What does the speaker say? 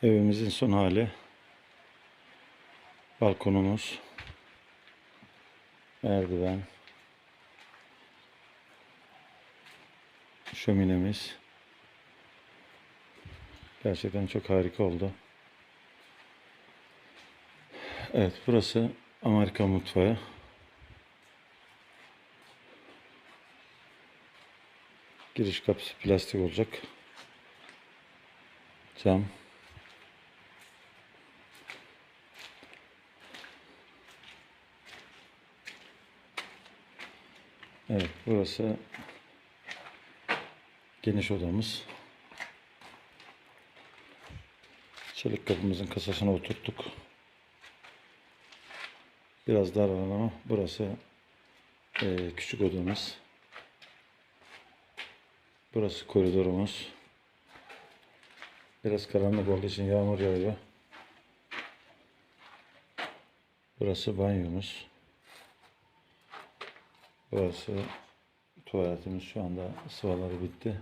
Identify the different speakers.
Speaker 1: Evimizin son hali. Balkonumuz. Merdiven. Şöminemiz. Gerçekten çok harika oldu. Evet, burası Amerikan mutfağı. Giriş kapısı plastik olacak. Cam. Evet, burası geniş odamız. Çelik kapımızın kasasına oturttuk. Biraz dar var ama burası küçük odamız. Burası koridorumuz. Biraz karanlık olduğu için yağmur yağıyor. Burası banyomuz. Burası tuvaletimiz. Şu anda sıvaları bitti.